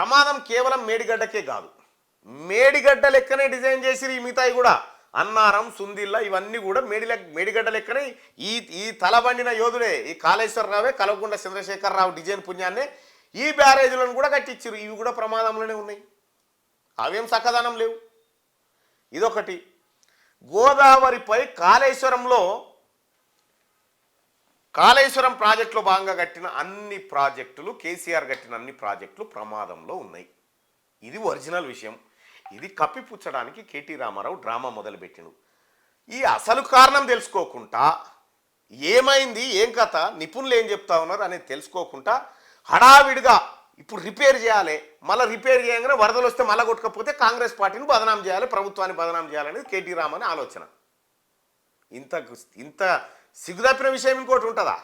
ప్రమాదం కేవలం మేడిగడ్డకే కాదు, మేడిగడ్డ లెక్కనే డిజైన్ చేసిరు ఈ మిగతాయి కూడా. అన్నారం, సుందిల్ల ఇవన్నీ కూడా మేడిగడ్డ లెక్కనే. ఈ తలబండిన యోధుడే ఈ కాళేశ్వరరావే, కల్వకుంట్ల చంద్రశేఖరరావు డిజైన్ పుణ్యాన్నే ఈ బ్యారేజీలను కూడా కట్టించారు. ఇవి కూడా ప్రమాదంలోనే ఉన్నాయి, అవేం చక్కదనం లేవు. ఇదొకటి. గోదావరిపై కాళేశ్వరం ప్రాజెక్టులో భాగంగా కట్టిన అన్ని ప్రాజెక్టులు, కేసీఆర్ కట్టిన అన్ని ప్రాజెక్టులు ప్రమాదంలో ఉన్నాయి. ఇది ఒరిజినల్ విషయం. ఇది కప్పిపుచ్చడానికి కేటీ రామారావు డ్రామా మొదలుపెట్టిండు. ఈ అసలు కారణం తెలుసుకోకుండా, ఏమైంది ఏం కథ, నిపుణులు ఏం చెప్తా ఉన్నారు అనేది తెలుసుకోకుండా హడావిడిగా ఇప్పుడు రిపేర్ చేయాలి, మళ్ళీ రిపేర్ చేయగానే వరదలు వస్తే మళ్ళీ కొట్టుకపోతే కాంగ్రెస్ పార్టీని బదనాం చేయాలి, ప్రభుత్వాన్ని బదనాం చేయాలనేది కేటీ రామన్ ఆలోచన. ఇంత సిగ్గుదప్పిన విషయం ఇంకోటి ఉంటుందా?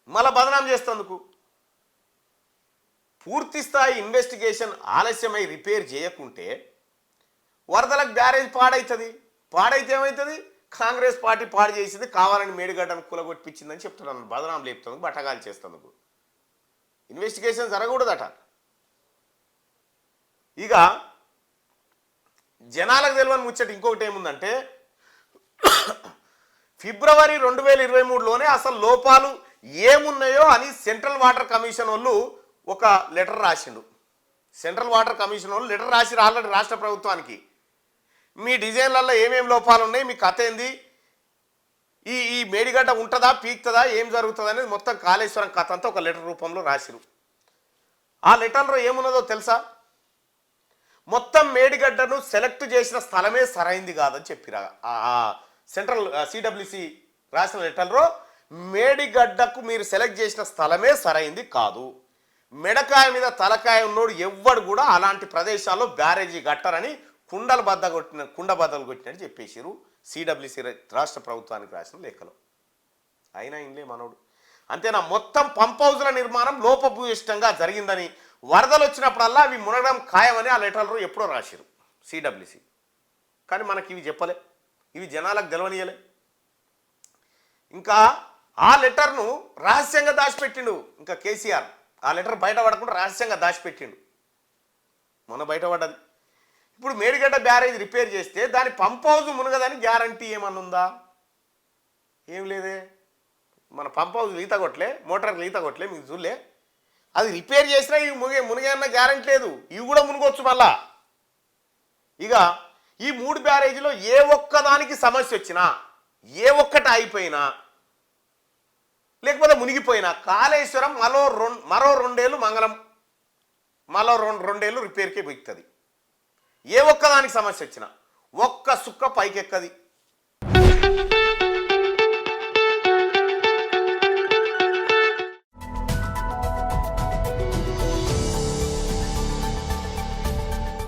మళ్ళా బదనాం చేస్తేందుకు? పూర్తి స్థాయి ఇన్వెస్టిగేషన్ ఆలస్యమై రిపేర్ చేయకుంటే వరదలకు బ్యారేజ్ పాడవుతుంది. పాడైతే ఏమవుతుంది? కాంగ్రెస్ పార్టీ పాడు చేసింది, కావాలని మేడిగడ్డను కూలగొట్టిపించిందని చెప్తున్నాను. బదనాం లేపుతుంది, బట్టగాలు చేస్తేందుకు. ఇన్వెస్టిగేషన్ జరగకూడదట. ఇక జనాలకు తెలియని ముచ్చట ఇంకొకటి ఏముందంటే, ఫిబ్రవరి 2023లోనే అసలు లోపాలు ఏమున్నాయో అని సెంట్రల్ వాటర్ కమిషన్ వాళ్ళు ఒక లెటర్ రాసిండు. సెంట్రల్ వాటర్ కమిషన్ వాళ్ళు లెటర్ రాసిరు ఆల్రెడీ రాష్ట్ర ప్రభుత్వానికి. మీ డిజైన్లలో ఏమేమి లోపాలు ఉన్నాయి, మీ కథ ఏంది, ఈ మేడిగడ్డ ఉంటుందా పీక్తుందా ఏం జరుగుతుంది అనేది మొత్తం కాళేశ్వరం కథ అంతా ఒక లెటర్ రూపంలో రాసిరు. ఆ లెటర్లో ఏమున్నదో తెలుసా? మొత్తం మేడిగడ్డను సెలెక్ట్ చేసిన స్థలమే సరైంది కాదని చెప్పిరా. సెంట్రల్ సిడబ్ల్యూసి రాసిన లెటర్లో మేడిగడ్డకు మీరు సెలెక్ట్ చేసిన స్థలమే సరైంది కాదు, మెడకాయ మీద తలకాయ ఉన్నోడు ఎవ్వడు కూడా అలాంటి ప్రదేశాల్లో బ్యారేజీ కట్టరని కుండ బద్దలు కొట్టినట్టు చెప్పేసారు సిడబ్ల్యూసి రాష్ట్ర ప్రభుత్వానికి రాసిన లేఖలో. అయినా ఇంలే మనోడు. అంతేనా? మొత్తం పంప్ హౌజ్ల నిర్మాణం లోపభూయిష్టంగా జరిగిందని, వరదలు వచ్చినప్పుడల్లా అవి మునగడం ఖాయమని ఆ లెటర్లో ఎప్పుడో రాశారు సిడబ్ల్యూసి. కానీ మనకి ఇవి చెప్పలే, ఇవి జనాలకు తెలవనీయలే. ఇంకా ఆ లెటర్ను రహస్యంగా దాచిపెట్టిండు ఇంకా కేసీఆర్. ఆ లెటర్ బయటపడకుండా రహస్యంగా దాచిపెట్టిండు. మొన్న బయటపడ్డది. ఇప్పుడు మేడిగడ్డ బ్యారేజ్ రిపేర్ చేస్తే దాని పంప్ హౌజ్ మునగదని గ్యారంటీ ఏమన్నా ఉందా? ఏం లేదే. మన పంప్ హౌజ్ ఈత కొట్టలే, మోటార్లు ఈత కొట్టలే, మీకు చూడలే. అది రిపేర్ చేసినా ఇవి మునిగే అన్న గ్యారంటీ లేదు. ఇవి కూడా మునుగొచ్చు మళ్ళా. ఇక ఈ 3 బ్యారేజీలో ఏ ఒక్కదానికి సమస్య వచ్చినా, ఏ ఒక్కటి అయిపోయినా, లేకపోతే మునిగిపోయినా కాళేశ్వరం మరో 2 ఏళ్ళు మంగళం, మరో 2 ఏళ్ళు రిపేర్కే బిగుతుంది. ఏ ఒక్కదానికి సమస్య వచ్చినా ఒక్క సుక్క పైకెక్కది.